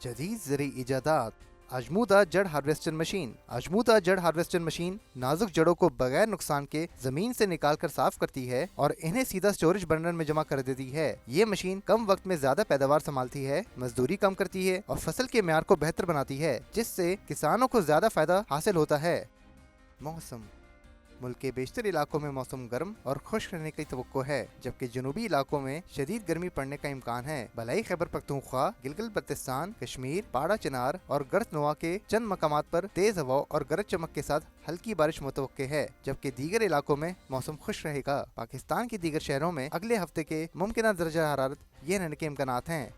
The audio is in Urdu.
جدید زرعی ایجادات. آزمودہ جڑ ہارویسٹر مشین. آزمودہ جڑ ہارویسٹر مشین نازک جڑوں کو بغیر نقصان کے زمین سے نکال کر صاف کرتی ہے اور انہیں سیدھا سٹوریج برنر میں جمع کر دیتی ہے. یہ مشین کم وقت میں زیادہ پیداوار سنبھالتی ہے، مزدوری کم کرتی ہے اور فصل کے معیار کو بہتر بناتی ہے، جس سے کسانوں کو زیادہ فائدہ حاصل ہوتا ہے. موسم. ملک کے بیشتر علاقوں میں موسم گرم اور خشک رہنے کی توقع ہے، جبکہ جنوبی علاقوں میں شدید گرمی پڑنے کا امکان ہے. بالائی خیبر پختونخوا، گلگت بلتستان، کشمیر، پاڑا چنار اور گرد نواح کے چند مقامات پر تیز ہوا اور گرج چمک کے ساتھ ہلکی بارش متوقع ہے، جبکہ دیگر علاقوں میں موسم خشک رہے گا. پاکستان کے دیگر شہروں میں اگلے ہفتے کے ممکنہ درجہ حرارت یہ رہنے کے امکانات ہیں.